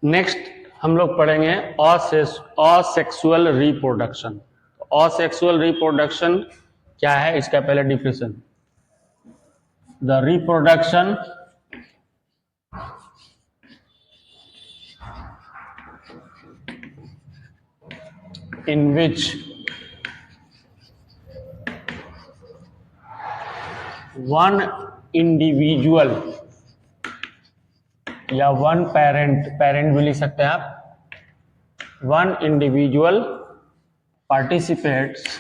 Next हम लोग पढ़ेंगे असेक्सुअल रिप्रोडक्शन। असेक्सुअल रिप्रोडक्शन क्या है, इसका पहले definition. The reproduction in which one individual या वन पेरेंट भी लिख सकते हैं आप, one individual participates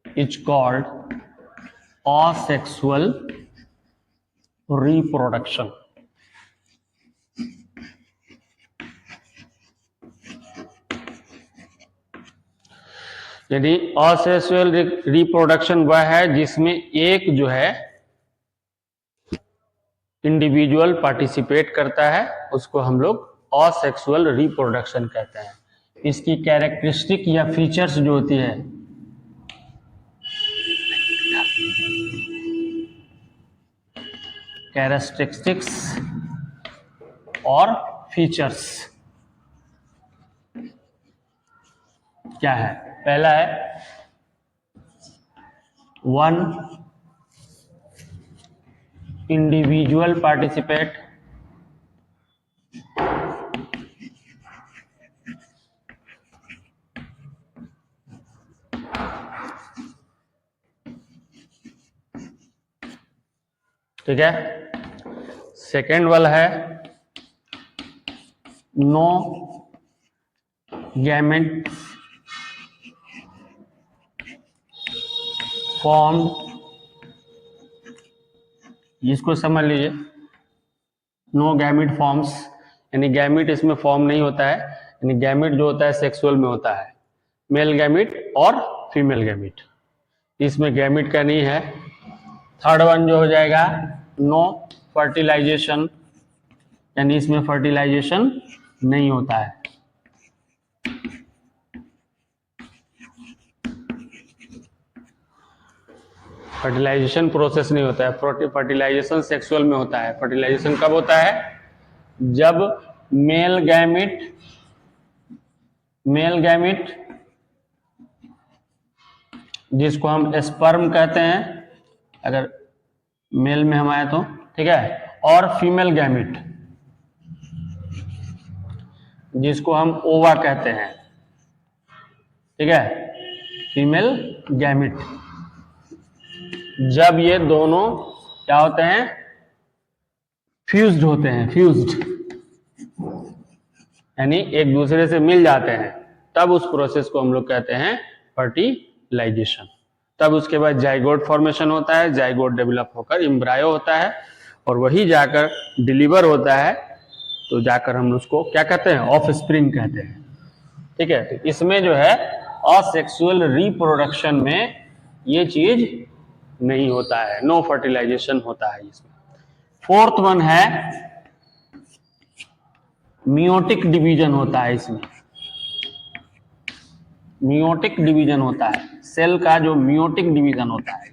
is called asexual reproduction। यदि असेक्सुअल रिप्रोडक्शन वह है जिसमें एक जो है इंडिविजुअल पार्टिसिपेट करता है, उसको हम लोग असेक्सुअल रिप्रोडक्शन कहते हैं। इसकी कैरेक्टरिस्टिक या फीचर्स जो होती है, कैरेक्टरिस्टिक्स और फीचर्स क्या है? पहला है वन इंडिविजुअल पार्टिसिपेट ठीक है। सेकेंड वाला है नो गैमेट फॉर्म। इसको समझ लीजिए, नो गैमिट फॉर्म्स, यानी गैमिट इसमें फॉर्म नहीं होता है, यानी गैमिट जो होता है सेक्सुअल में होता है, मेल गैमिट और फीमेल गैमिट, इसमें गैमिट का नहीं है। थर्ड वन जो हो जाएगा नो फर्टिलाइजेशन, यानी इसमें फर्टिलाइजेशन नहीं होता है। फर्टिलाइजेशन प्रोसेस नहीं होता है। फर्टिलाइजेशन सेक्सुअल में होता है। फर्टिलाइजेशन कब होता है? जब मेल गैमिट जिसको हम स्पर्म कहते हैं अगर मेल में हम आए तो, ठीक है, और फीमेल गैमिट जिसको हम ओवा कहते हैं, ठीक है, फीमेल गैमिट, जब ये दोनों क्या होते हैं? फ्यूज्ड होते हैं, यानी एक दूसरे से मिल जाते हैं, तब उस प्रोसेस को हम लोग कहते हैं फर्टिलाइजेशन। तब उसके बाद जाइगोट फॉर्मेशन होता है, जाइगोट डेवलप होकर एम्ब्रायो होता है और वही जाकर डिलीवर होता है, तो जाकर हम उसको क्या कहते हैं? ऑफस्प्रिंग कहते हैं। ठीक है, तो इसमें जो है असेक्सुअल रिप्रोडक्शन में ये चीज नहीं होता है, नो फर्टिलाइजेशन होता है इसमें। फोर्थ वन है मियोटिक डिवीजन होता है इसमें। मियोटिक डिवीजन होता है, सेल का जो मियोटिक डिवीजन होता है,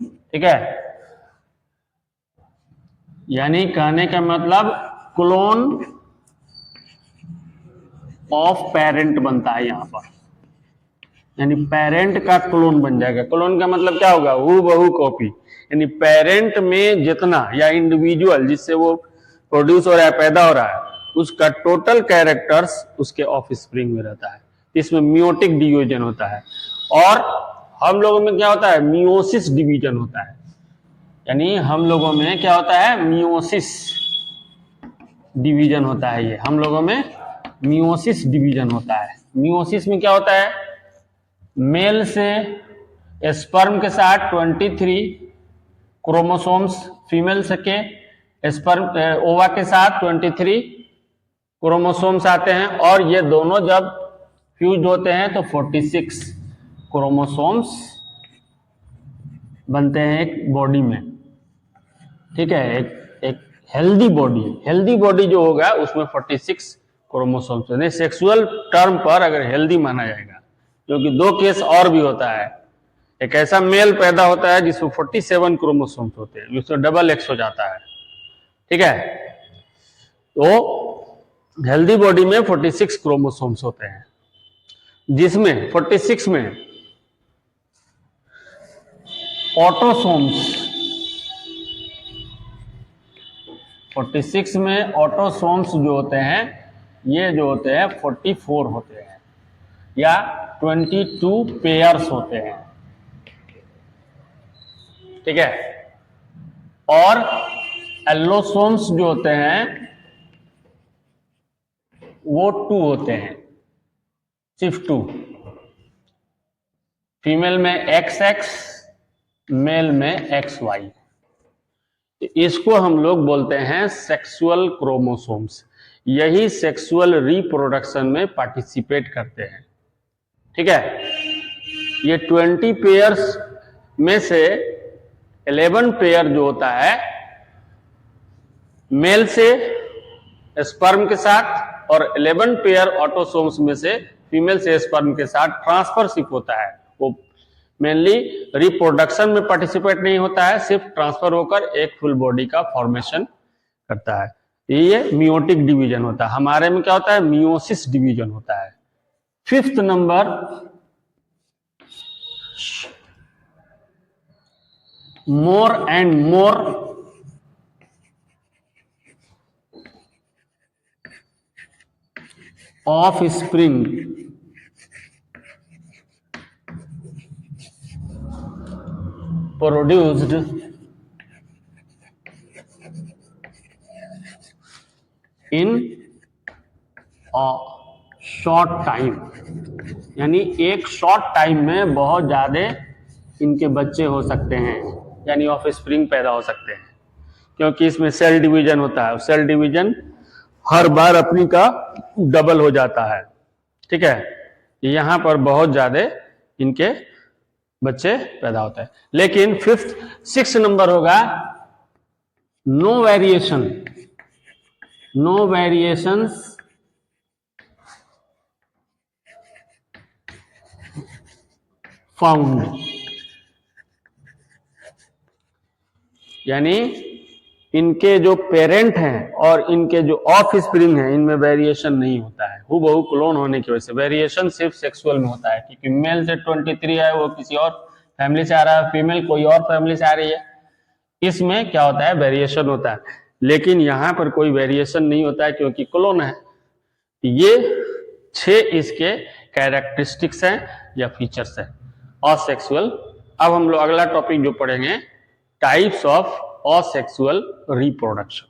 ठीक है, यानी कहने का मतलब क्लोन ऑफ पेरेंट बनता है यहां पर, यानी पेरेंट का क्लोन बन जाएगा। क्लोन का मतलब क्या होगा? हूबहू कॉपी, यानी पेरेंट में जितना या इंडिविजुअल जिससे वो प्रोड्यूस हो रहा है, पैदा हो रहा है, उसका टोटल कैरेक्टर्स उसके ऑफस्प्रिंग में रहता है। इसमें मियोटिक डिवीजन होता है। और हम लोगों में क्या होता है? मियोसिस डिवीजन होता है, यानी हम लोगों में क्या होता है? मियोसिस डिवीजन होता है। ये हम लोगों में मियोसिस डिवीजन होता है। मियोसिस में क्या होता है? मेल से स्पर्म के साथ 23 क्रोमोसोम्स, फीमेल के स्पर्म ओवा के साथ 23 क्रोमोसोम्स आते हैं, और ये दोनों जब फ्यूज होते हैं तो 46 क्रोमोसोम्स बनते हैं एक बॉडी में। ठीक है, एक हेल्दी बॉडी जो होगा उसमें 46 क्रोमोसोम्स। नहीं, सेक्सुअल टर्म पर अगर हेल्दी माना जाएगा, क्योंकि दो केस और भी होता है, एक ऐसा मेल पैदा होता है जिसमें 47 क्रोमोसोम्स होते हैं, उसमें डबल एक्स हो जाता है, ठीक है। तो हेल्दी बॉडी में 46 क्रोमोसोम्स होते हैं, जिसमें 46 में ऑटोसोम्स 46 में ऑटोसोम्स जो होते हैं, ये जो होते हैं 44 होते हैं, या 22 पेयर्स होते हैं, ठीक है। और एल्लोसोम्स जो होते हैं वो 2 होते हैं, सिर्फ 2। फीमेल में XX, मेल में XY। इसको हम लोग बोलते हैं सेक्सुअल क्रोमोसोम्स। यही सेक्सुअल रिप्रोडक्शन में पार्टिसिपेट करते हैं, ठीक है। ये 20 पेयर्स में से 11 पेयर जो होता है मेल से स्पर्म के साथ, और 11 पेयर ऑटोसोम्स में से फीमेल से स्पर्म के साथ ट्रांसफरशिप होता है। वो मेनली रिप्रोडक्शन में पार्टिसिपेट नहीं होता है, सिर्फ ट्रांसफर होकर एक फुल बॉडी का फॉर्मेशन करता है। ये मियोटिक डिवीजन होता है। हमारे में क्या होता है, मियोसिस डिवीजन होता है। 5th number, more and more of spring produced in a short time, यानी एक शॉर्ट टाइम में बहुत ज्यादा इनके बच्चे हो सकते हैं, यानी ऑफ स्प्रिंग पैदा हो सकते हैं, क्योंकि इसमें सेल डिवीजन होता है। सेल डिवीजन हर बार अपनी का डबल हो जाता है, ठीक है। यहां पर बहुत ज्यादा इनके बच्चे पैदा होते हैं। लेकिन 6th नंबर होगा no variation, no variations found, यानी इनके जो पेरेंट हैं और इनके जो ऑफ स्प्रिंग हैं, इनमें वेरिएशन नहीं होता है। हूबहू क्लोन होने की वजह से वेरिएशन सिर्फ सेक्सुअल में होता है, क्योंकि मेल से 23 है, वो किसी और फैमिली से आ रहा है, फीमेल कोई और फैमिली से आ रही है, इसमें क्या होता है, वेरिएशन होता है। लेकिन यहां पर कोई वेरिएशन नहीं होता है, क्योंकि क्लोन है। ये 6 इसके कैरेक्टरिस्टिक्स हैं या फीचर्स हैं असेक्सुअल। अब हम लोग अगला टॉपिक जो पढ़ेंगे, types of asexual reproduction.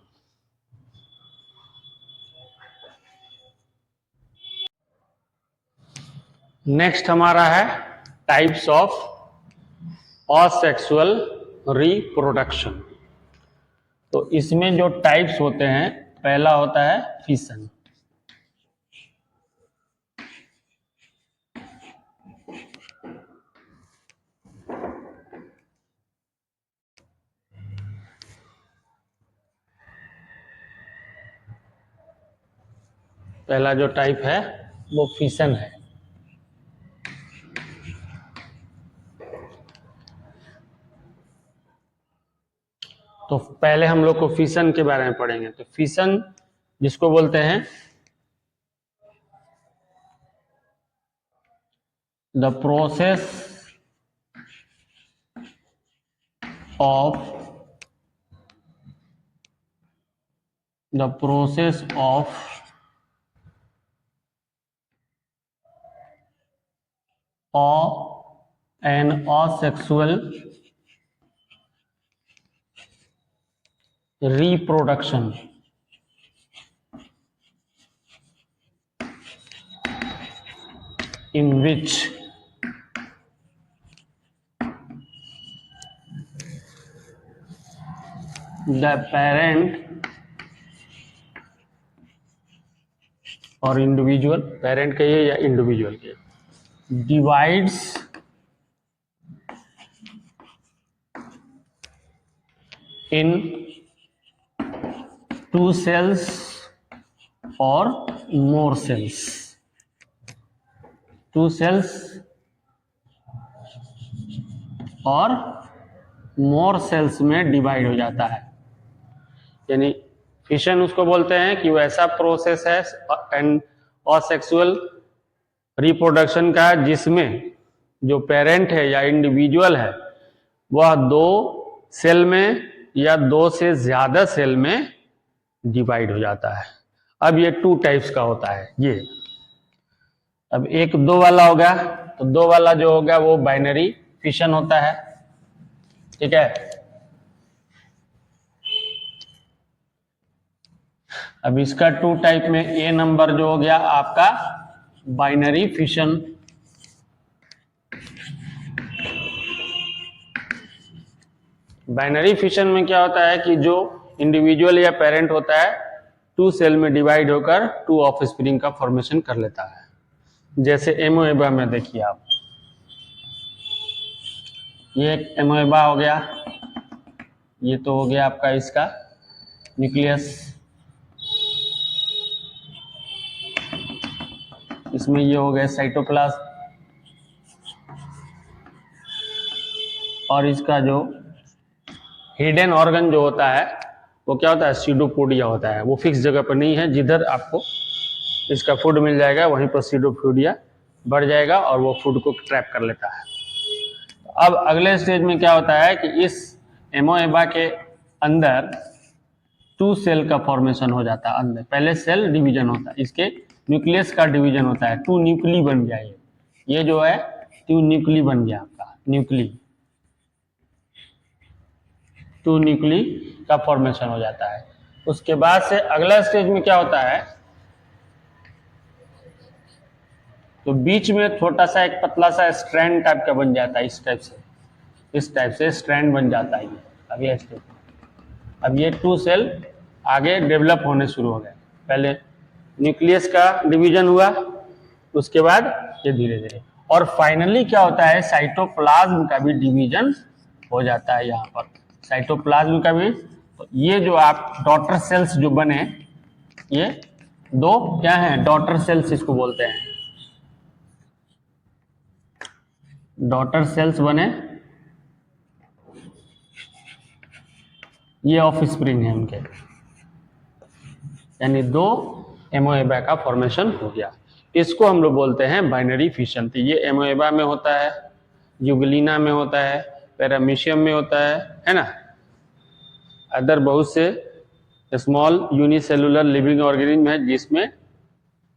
Next हमारा है टाइप्स ऑफ असेक्सुअल रिप्रोडक्शन। तो इसमें जो टाइप्स होते हैं, पहला होता है फिशन। पहला जो टाइप है वो फिशन है। तो पहले हम लोग को फिशन के बारे में पढ़ेंगे। तो फिशन जिसको बोलते हैं the process of an asexual reproduction in which the parent और इंडिविजुअल, पेरेंट कहिए या इंडिविजुअल कहिए, divides in 2 cells or more cells, 2 cells और मोर सेल्स में डिवाइड हो जाता है। यानी फिशन उसको बोलते हैं कि वो ऐसा प्रोसेस है एंड और सेक्सुअल रिप्रोडक्शन का जिसमें जो पेरेंट है या इंडिविजुअल है वह 2 सेल में या 2 से ज्यादा सेल में डिवाइड हो जाता है। अब ये 2 टाइप्स का होता है। ये अब एक 2 वाला हो गया, तो 2 वाला जो होगा वो बाइनरी फिशन होता है, ठीक है। अब इसका 2 टाइप में ए नंबर जो हो गया आपका बाइनरी फिशन। बाइनरी फिशन में क्या होता है कि जो इंडिविजुअल या पेरेंट होता है 2 सेल में डिवाइड होकर 2 ऑफस्प्रिंग का फॉर्मेशन कर लेता है। जैसे एमोएबा में देखिए आप, ये एक एमोएबा हो गया, ये तो हो गया आपका इसका न्यूक्लियस, इसमें ये हो गया साइटोप्लाज्म, और इसका जो हिडन ऑर्गन जो होता है वो क्या होता है, सीडोपोडिया होता है। वो फिक्स जगह पर नहीं है, जिधर आपको इसका फूड मिल जाएगा वहीं पर सीडोपोडिया बढ़ जाएगा और वो फूड को ट्रैप कर लेता है। अब अगले स्टेज में क्या होता है कि इस एमोएबा के अंदर 2 सेल का फॉर्मेशन हो जाता है। अंदर पहले सेल डिवीजन होता है, इसके न्यूक्लियस का डिवीजन होता है, 2 न्यूक्ली बन गया। ये जो है 2 न्यूक्ली बन गया आपका, न्यूक्ली 2 न्यूक्ली का फॉर्मेशन हो जाता है। उसके बाद से अगला स्टेज में क्या होता है, तो बीच में छोटा सा एक पतला सा स्ट्रैंड टाइप का बन जाता है। इस टाइप से स्ट्रैंड बन जाता है ये अगले स्टेज में। अब ये 2 सेल आगे डेवलप होने शुरू हो गए। पहले न्यूक्लियस का डिवीजन हुआ, उसके बाद ये धीरे धीरे, और फाइनली क्या होता है साइटोप्लाज्म का भी डिवीजन हो जाता है। यहाँ पर साइटोप्लाज्म का भी, तो ये जो आप डॉटर सेल्स जो बने, ये 2 क्या हैं, डॉटर सेल्स इसको बोलते हैं। डॉटर सेल्स बने, ये ऑफस्प्रिंग है उनके, यानी 2 एमोएबा का फॉर्मेशन हो गया। इसको हम लोग बोलते हैं बाइनरी फिशन। तो ये एमोएबा में होता है, यूगलिना में होता है, पैरामीशियम में होता है ना। अदर बहुत से स्मॉल यूनिसेलुलर लिविंग ऑर्गेनिज्म है जिसमें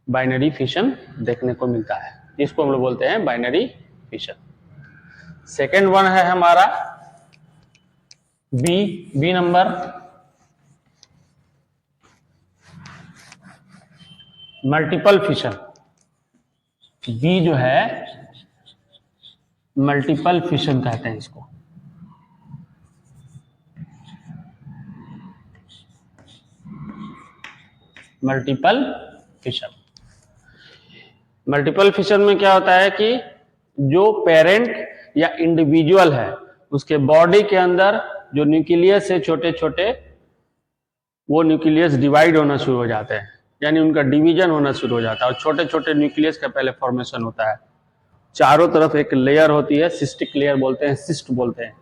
बाइनरी फिशन देखने को मिलता है, इसको हम लोग बोलते हैं बाइनरी फिशन। सेकेंड वन है हमारा B number, multiple fission. B जो है मल्टीपल फिशन कहते हैं इसको। मल्टीपल फिशन, मल्टीपल फिशन में क्या होता है कि जो पेरेंट या इंडिविजुअल है उसके बॉडी के अंदर जो न्यूक्लियस है छोटे छोटे, वो न्यूक्लियस डिवाइड होना शुरू हो जाते हैं, यानी उनका डिवीजन होना शुरू हो जाता है। और छोटे छोटे न्यूक्लियस का पहले फॉर्मेशन होता है, चारों तरफ एक लेयर होती है, सिस्टिक लेयर बोलते हैं, सिस्ट बोलते हैं।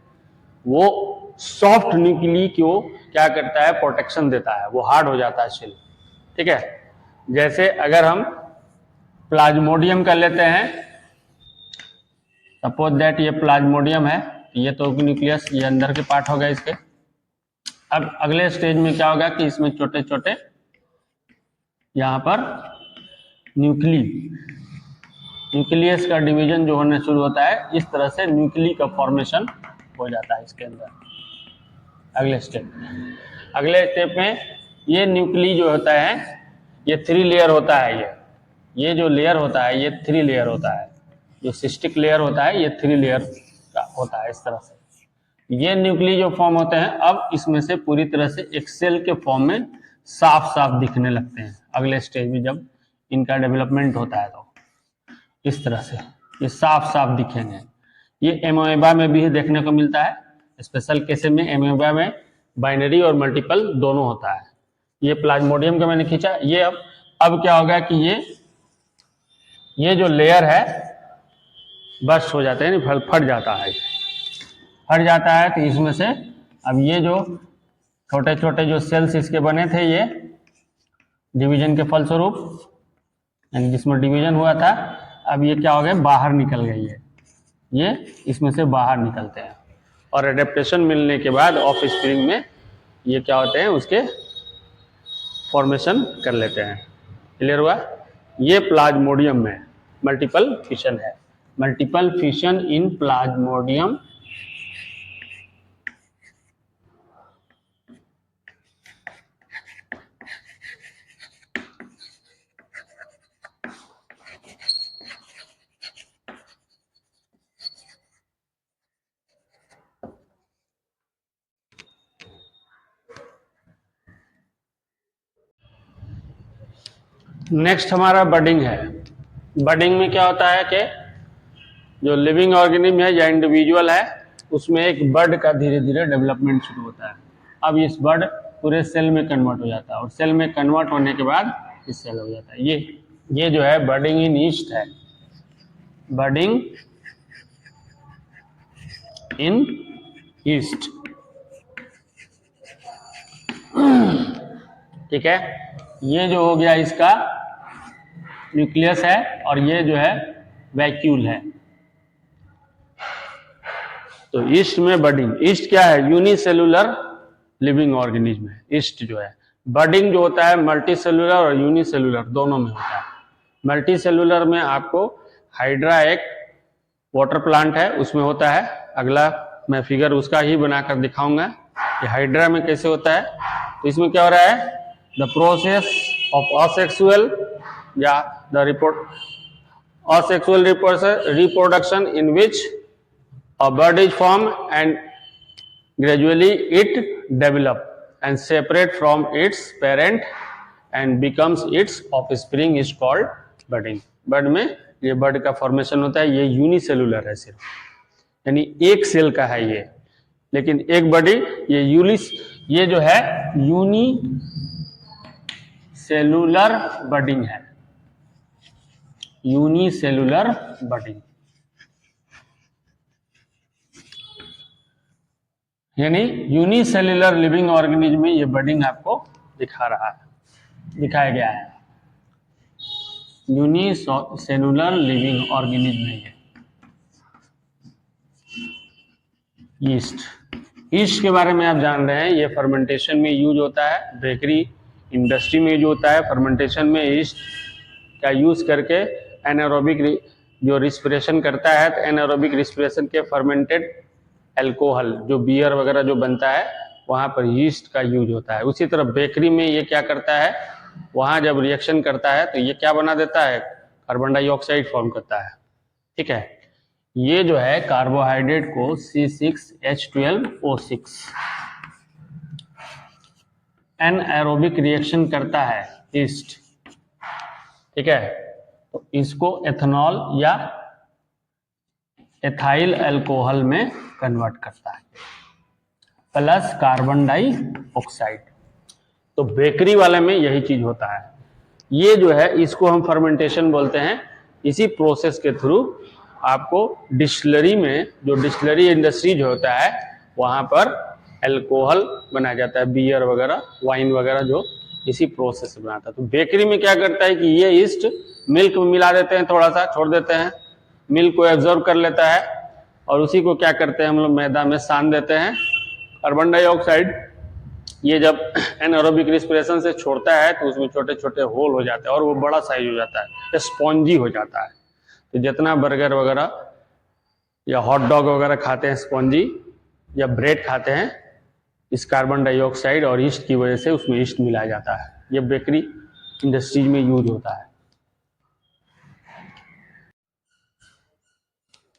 वो सॉफ्ट न्यूक्ली को क्या करता है, प्रोटेक्शन देता है, वो हार्ड हो जाता है सेल, ठीक है। जैसे अगर हम प्लाज्मोडियम का लेते हैं, सपोज दैट ये प्लाज्मोडियम है, ये तो न्यूक्लियस, ये अंदर के पार्ट हो गए इसके। अब अगले स्टेज में क्या होगा कि इसमें छोटे छोटे यहाँ पर न्यूक्लियस का डिवीजन जो होने शुरू होता है, इस तरह से न्यूक्ली का फॉर्मेशन हो जाता है इसके अंदर। अगले स्टेप में ये न्यूक्ली जो होता है ये 3 लेयर होता है। ये जो लेयर होता है ये 3 लेयर होता है। जो सिस्टिक लेयर होता है ये 3 लेयर का होता है। इस तरह से ये न्यूक्ली जो फॉर्म होते हैं, अब इसमें से पूरी तरह से एक सेल के फॉर्म में साफ साफ दिखने लगते हैं। अगले स्टेज में जब इनका डेवलपमेंट होता है तो इस तरह से ये साफ साफ दिखेंगे। ये एमोएबा में भी देखने को मिलता है। स्पेशल केस में एमोएबा में बाइनरी और मल्टीपल दोनों होता है। ये प्लाज्मोडियम का मैंने खींचा। ये अब क्या होगा कि ये जो लेयर है बस्ट हो जाता है, फट जाता है। हट जाता है तो इसमें से अब ये जो छोटे छोटे जो सेल्स इसके बने थे, ये डिवीजन के फलस्वरूप, यानी जिसमें डिवीजन हुआ था, अब ये क्या हो गया, बाहर निकल गई है, ये इसमें से बाहर निकलते हैं और एडेप्टेशन मिलने के बाद ऑफ स्प्रिंग में ये क्या होते हैं, उसके फॉर्मेशन कर लेते हैं। क्लियर हुआ? ये प्लाज्मोडियम में मल्टीपल फिशन है, मल्टीपल फिशन इन प्लाज्मोडियम। नेक्स्ट हमारा बडिंग है। बडिंग में क्या होता है कि जो लिविंग ऑर्गेनिज्म है या इंडिविजुअल है, उसमें एक बड का धीरे धीरे डेवलपमेंट शुरू होता है। अब इस बड पूरे सेल में कन्वर्ट हो जाता है और सेल में कन्वर्ट होने के बाद इस सेल हो जाता है। ये जो है बडिंग इन ईस्ट है, बडिंग इन ईस्ट। ठीक है, ये जो हो गया इसका न्यूक्लियस है और ये जो है वैक्यूल है। तो ईस्ट में बडिंग, ईस्ट क्या है, यूनिसेलुलर लिविंग ऑर्गेनिज्म है। ईस्ट जो है, बडिंग जो होता है मल्टी सेलुलर और यूनिसेलुलर दोनों में होता है। मल्टी सेलुलर में आपको हाइड्रा एक वाटर प्लांट है, उसमें होता है। अगला मैं फिगर उसका ही बनाकर दिखाऊंगा कि हाइड्रा में कैसे होता है। तो इसमें क्या हो रहा है, द प्रोसेस ऑफ असेक्सुअल या the asexual reproduction in which a bud is formed and gradually it develop and separate from its parent and becomes its offspring is called budding। बड में ये बड का फॉर्मेशन होता है, ये यूनिसेलुलर है सिर्फ, यानी एक सेल का है ये, लेकिन एक बडी ये जो है यूनी सेलुलर बडिंग है, यूनिसेलुलर बडिंग, यानी यूनिसेलुलर लिविंग ऑर्गेनिज्म में ये बडिंग आपको दिखाया गया है। यूनिसेलुलर लिविंग ऑर्गेनिज्म में ये ईस्ट के बारे में आप जान रहे हैं, ये फर्मेंटेशन में यूज होता है, बेकरी इंडस्ट्री में यूज होता है। फर्मेंटेशन में ईस्ट का यूज करके एनारोबिक जो रिस्पिरेशन करता है, तो एनारोबिक रिस्पिरेशन के फर्मेंटेड एल्कोहल जो बियर वगैरह जो बनता है, वहाँ पर यीस्ट का यूज होता है। उसी तरह बेकरी में ये क्या करता है, वहाँ जब रिएक्शन करता है तो ये क्या बना देता है, कार्बन डाइऑक्साइड फॉर्म करता है। ठीक है, ये जो है कार्बोहाइड्रेट को C6H12O6 एनएरोबिक रिएक्शन करता है यीस्ट। ठीक है, तो इसको एथेनॉल या एथाइल अल्कोहल में कन्वर्ट करता है प्लस कार्बन डाइऑक्साइड। तो बेकरी वाले में यही चीज होता है। ये जो है इसको हम फर्मेंटेशन बोलते हैं। इसी प्रोसेस के थ्रू आपको डिस्टिलरी में, जो डिस्टिलरी इंडस्ट्री जो होता है, वहां पर अल्कोहल बनाया जाता है, बियर वगैरह वाइन वगैरह जो इसी प्रोसेस से बनाता है। तो बेकरी में क्या करता है कि ये ईस्ट मिल्क में मिला देते हैं, थोड़ा सा छोड़ देते हैं, मिल्क को एब्जॉर्ब कर लेता है और उसी को क्या करते हैं हम लोग मैदा में सान देते हैं। कार्बन डाइऑक्साइड ये जब एनारोबिक रिस्पिरेशन से छोड़ता है तो उसमें छोटे छोटे होल हो जाते हैं और वो बड़ा साइज हो जाता है, स्पॉन्जी हो जाता है। तो जितना बर्गर वगैरह या हॉट डॉग वगैरह खाते हैं स्पॉन्जी, या ब्रेड खाते हैं, इस कार्बन डाइऑक्साइड और ईस्ट की वजह से उसमें ईस्ट मिलाया जाता है। ये बेकरी इंडस्ट्रीज में यूज होता है।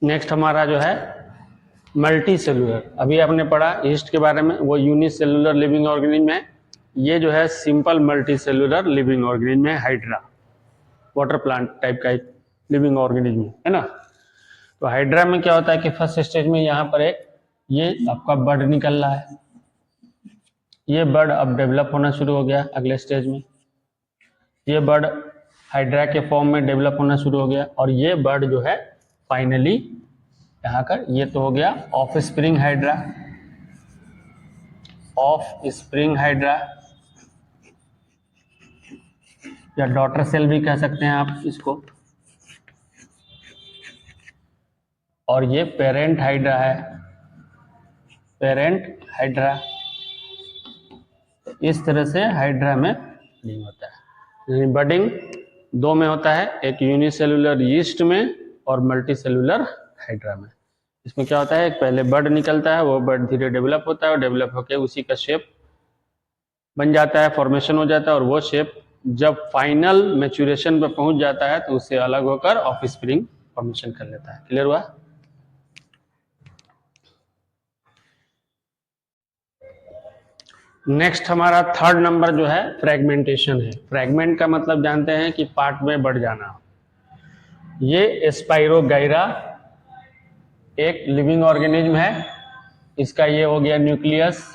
नेक्स्ट हमारा जो है मल्टी सेलुलर, अभी आपने पढ़ा ईस्ट के बारे में, वो यूनिसेलुलर लिविंग ऑर्गेनिज्म है। ये जो है simple multi cellular living organism है, हाइड्रा वाटर प्लांट टाइप का एक लिविंग ऑर्गेनिज्म है ना। तो हाइड्रा में क्या होता है कि फर्स्ट स्टेज में यहाँ पर एक ये आपका बड निकल रहा है, ये बड अब डेवलप होना शुरू हो गया। अगले स्टेज में ये बड हाइड्रा के फॉर्म में डेवलप होना शुरू हो गया और ये बड जो है फाइनली यहाँ का ये तो हो गया of spring hydra, of spring hydra या डॉटर सेल भी कह सकते हैं आप इसको, और ये पेरेंट हाइड्रा है, पेरेंट हाइड्रा। इस तरह से हाइड्रा में बडिंग होता है। बडिंग दो में होता है, एक यूनिसेलुलर यीस्ट में और मल्टीसेलुलर हाइड्रा में। इसमें क्या होता है, एक पहले बड निकलता है, वो बड धीरे डेवलप होता है और डेवलप होकर उसी का शेप बन जाता है, फॉर्मेशन हो जाता है, और वो शेप जब फाइनल मैच्योरेशन पे पहुंच जाता है तो उससे अलग होकर ऑफ स्प्रिंग फॉर्मेशन कर लेता है। क्लियर हुआ? नेक्स्ट हमारा थर्ड नंबर जो है फ्रेगमेंटेशन है। फ्रेगमेंट का मतलब जानते हैं कि पार्ट में बढ़ जाना। ये स्पाइरोगाइरा एक लिविंग ऑर्गेनिज्म है, इसका ये हो गया न्यूक्लियस,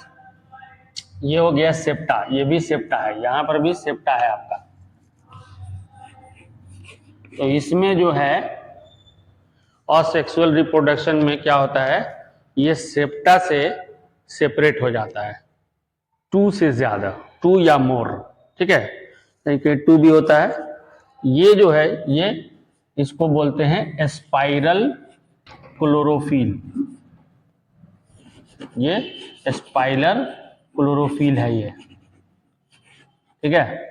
ये हो गया सेप्टा, ये भी सेप्टा है, यहां पर भी सेप्टा है आपका। तो इसमें जो है असेक्सुअल रिप्रोडक्शन में क्या होता है, ये सेप्टा से सेपरेट हो जाता है, 2 से ज्यादा, 2 या मोर, ठीक है, कहीं 2 भी होता है। ये जो है ये इसको बोलते हैं स्पाइरल क्लोरोफिल, ये स्पाइरल क्लोरोफिल है ये, ठीक है।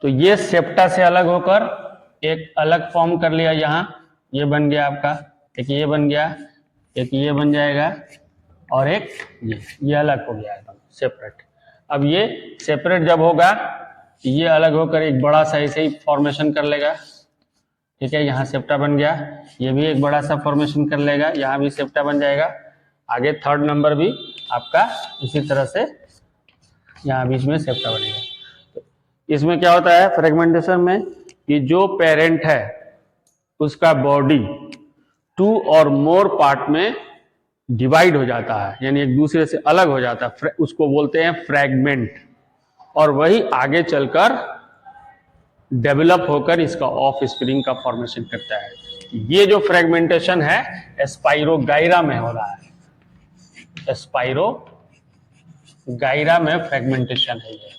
तो ये सेप्टा से अलग होकर एक अलग फॉर्म कर लिया, यहां ये बन गया आपका, एक ये बन गया, एक ये बन जाएगा, और एक ये अलग हो गया एकदम सेपरेट। अब ये सेपरेट जब होगा ये अलग होकर एक बड़ा सा ऐसे ही फॉर्मेशन कर लेगा, ठीक है। यहाँ सेप्टा बन गया, ये भी एक बड़ा सा फॉर्मेशन कर लेगा, यहाँ भी सेप्टा बन जाएगा। आगे थर्ड नंबर भी आपका इसी तरह से यहाँ बीच में सेप्टा बनेगा। तो इसमें क्या होता है फ्रेगमेंटेशन में कि जो पेरेंट है उसका बॉडी 2 और मोर पार्ट में डिवाइड हो जाता है, यानी एक दूसरे से अलग हो जाता है, उसको बोलते हैं फ्रैगमेंट, और वही आगे चलकर डेवलप होकर इसका ऑफ स्प्रिंग का फॉर्मेशन करता है। ये जो फ्रेगमेंटेशन है स्पाइरोगाइरा में हो रहा है, स्पाइरोगाइरा में फ्रेगमेंटेशन है ये।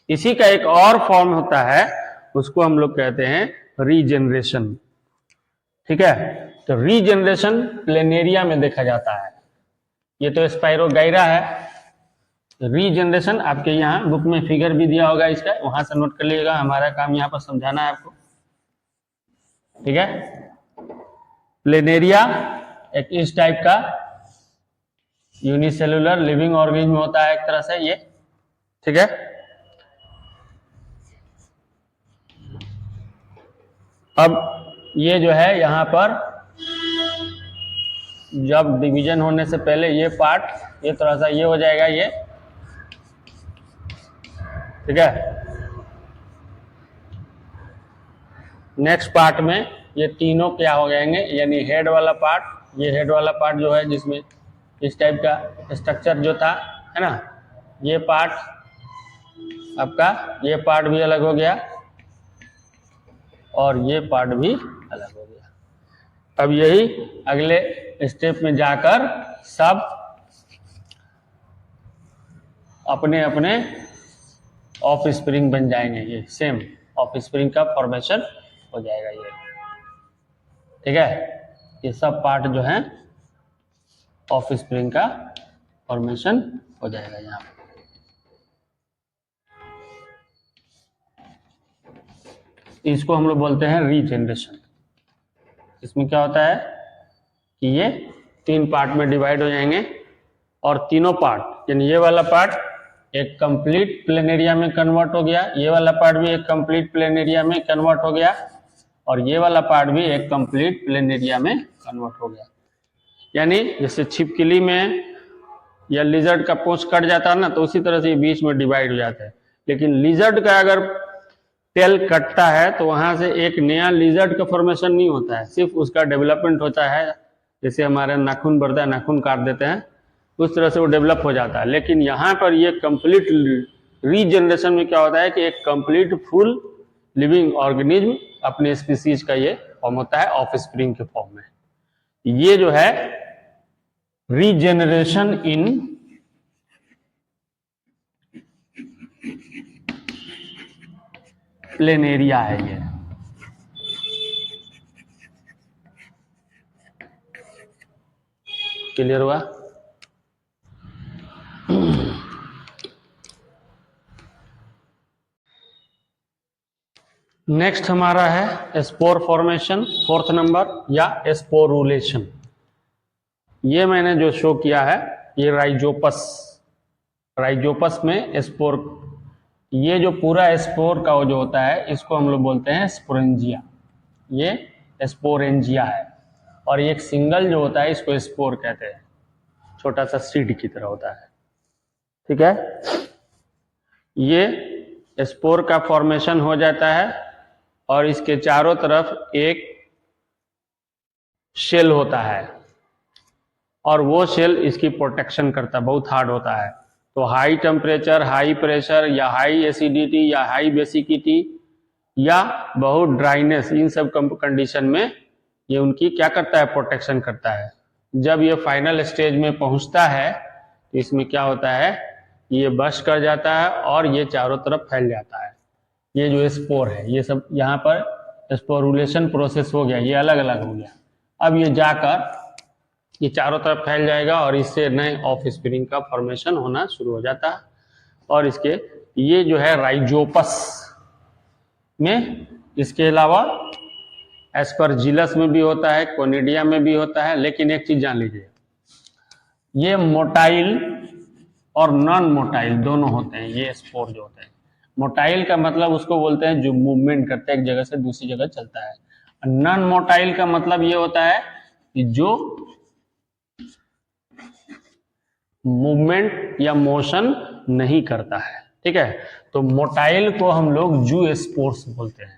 इसी का एक और फॉर्म होता है, उसको हम लोग कहते हैं रीजेनरेशन, ठीक है। तो रीजेनरेशन प्लेनेरिया में देखा जाता है, ये तो स्पाइरोगाइरा है। रीजेनरेशन आपके यहाँ बुक में फिगर भी दिया होगा इसका, वहां से नोट कर लीजिएगा, हमारा काम यहाँ पर समझाना है आपको, ठीक है। प्लेनेरिया एक इस टाइप का यूनिसेलुलर लिविंग ऑर्गेनिज्म होता है एक तरह से ये, ठीक है। अब ये जो है यहाँ पर जब डिवीजन होने से पहले ये पार्ट ये थोड़ा सा ये हो जाएगा ये, ठीक है। नेक्स्ट पार्ट में ये तीनों क्या हो जाएंगे, यानी हेड वाला पार्ट, ये हेड वाला पार्ट जो है जिसमें इस टाइप का स्ट्रक्चर जो था, है ना, ये पार्ट आपका, ये पार्ट भी अलग हो गया और ये पार्ट भी अलग हो गया। अब यही अगले स्टेप में जाकर सब अपने अपने ऑफ स्प्रिंग बन जाएंगे, ये सेम ऑफ स्प्रिंग का फॉर्मेशन हो जाएगा ये, ठीक है। ये सब पार्ट जो है ऑफ स्प्रिंग का फॉर्मेशन हो जाएगा यहाँ पर। इसको हम लोग बोलते हैं रीजेनरेशन। इसमें क्या होता है कि ये 3 पार्ट में डिवाइड हो जाएंगे और तीनों पार्ट, यानी ये वाला पार्ट एक कंप्लीट प्लेनेरिया में कन्वर्ट हो गया, ये वाला पार्ट भी एक कंप्लीट प्लेनेरिया में कन्वर्ट हो गया, और ये वाला पार्ट भी एक कंप्लीट प्लेनेरिया में कन्वर्ट हो गया। यानी जैसे छिपकली में या लिजर्ड का पूंछ कट जाता है ना, तो उसी तरह से बीच में डिवाइड हो जाता है। लेकिन लिजर्ड का अगर टेल कटता है तो वहां से एक नया लिजर्ड का फॉर्मेशन नहीं होता है, सिर्फ उसका डेवलपमेंट होता है। जैसे हमारे नाखून बढ़ता है, नाखून काट देते हैं, उस तरह से वो डेवलप हो जाता है। लेकिन यहाँ पर ये कंप्लीट रीजनरेशन में क्या होता है कि एक कंप्लीट फुल लिविंग ऑर्गेनिज्म अपने स्पीसीज का ये फॉर्म होता है ऑफ स्प्रिंग के फॉर्म में। ये जो है रीजेनरेशन इन प्लेनेरिया है। ये क्लियर हुआ? नेक्स्ट हमारा है स्पोर फॉर्मेशन, फोर्थ नंबर, या स्पोरुलेशन। ये मैंने जो शो किया है ये राइजोपस में स्पोर, ये जो पूरा स्पोर का जो होता है इसको हम लोग बोलते हैं स्पोरेंजिया। ये स्पोरेंजिया है। और एक सिंगल जो होता है इसको स्पोर कहते हैं, छोटा सा सीड की तरह होता है। ठीक है, ये स्पोर का फॉर्मेशन हो जाता है और इसके चारों तरफ एक शेल होता है और वो शेल इसकी प्रोटेक्शन करता है, बहुत हार्ड होता है। तो हाई टेम्परेचर, हाई प्रेशर, या हाई एसिडिटी, या हाई बेसिकिटी, या बहुत ड्राइनेस, इन सब कंडीशन में ये उनकी क्या करता है, प्रोटेक्शन करता है। जब ये फाइनल स्टेज में पहुंचता है तो इसमें क्या होता है, ये बस्ट कर जाता है और ये चारों तरफ फैल जाता है। ये जो स्पोर है ये सब यहाँ पर स्पोरुलेशन प्रोसेस हो गया, ये अलग अलग हो गया। अब ये जाकर ये चारों तरफ फैल जाएगा और इससे नए ऑफ स्प्रिंग का फॉर्मेशन होना शुरू हो जाता है। और इसके ये जो है राइजोपस में, इसके अलावा एस्परजिलस में भी होता है, कोनिडिया में भी होता है। लेकिन एक चीज जान लीजिए, ये मोटाइल और नॉन मोटाइल दोनों होते हैं। ये स्पोर जो होते हैं, मोटाइल का मतलब उसको बोलते हैं जो मूवमेंट करते हैं, एक जगह से दूसरी जगह चलता है। नॉन मोटाइल का मतलब ये होता है कि जो मूवमेंट या मोशन नहीं करता है। ठीक है, तो मोटाइल को हम लोग जू स्पोर्स बोलते हैं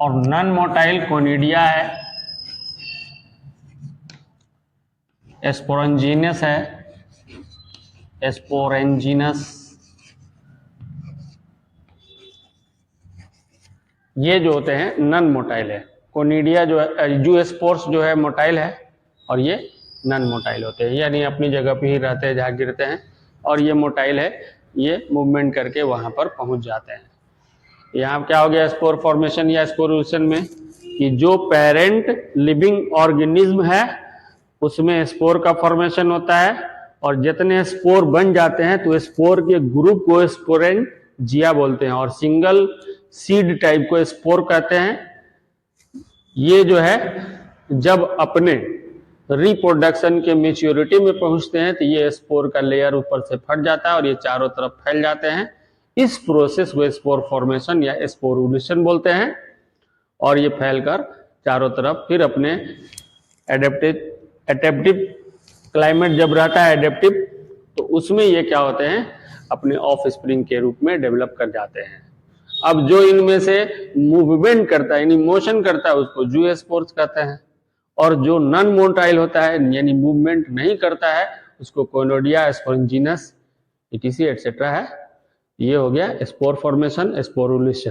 और नॉन मोटाइल कोनिडिया है, स्पोरेंजिनस है, स्पोरेंजिनस, ये जो होते हैं नॉन मोटाइल है। कोनिडिया जो है, जू स्पोर्स जो है मोटाइल है और ये नॉन मोटाइल होते हैं, यानी अपनी जगह पे ही रहते हैं जहाँ गिरते हैं। और ये मोटाइल है, ये मूवमेंट करके वहां पर पहुंच जाते हैं। यहाँ क्या हो गया स्पोर फॉर्मेशन या स्पोरुलेशन में, कि जो पेरेंट लिविंग ऑर्गेनिज्म है उसमें स्पोर का फॉर्मेशन होता है और जितने स्पोर बन जाते हैं तो स्पोर के ग्रुप को स्पोरेंजिया बोलते हैं और सिंगल सीड टाइप को स्पोर कहते हैं। ये जो है जब अपने रिप्रोडक्शन के मैच्योरिटी में पहुंचते हैं तो ये स्पोर का लेयर ऊपर से फट जाता है और ये चारों तरफ फैल जाते हैं। इस प्रोसेस को स्पोर फॉर्मेशन या स्पोरुलेशन बोलते हैं। और ये फैलकर चारों तरफ फिर अपने एडेप्टिव क्लाइमेट जब रहता है एडेप्टिव, तो उसमें ये क्या होते हैं, अपने ऑफ स्प्रिंग के रूप में डेवलप कर जाते हैं। अब जो इनमें से मूवमेंट करता है यानी मोशन करता है उसको जू स्पोर्स कहते हैं, और जो नॉन मोटाइल होता है यानी मूवमेंट नहीं करता है उसको कोनिडिया, स्पोरेंजिनस, etc एटसेट्रा है। ये हो गया स्पोर फॉर्मेशन, स्पोरुलेशन।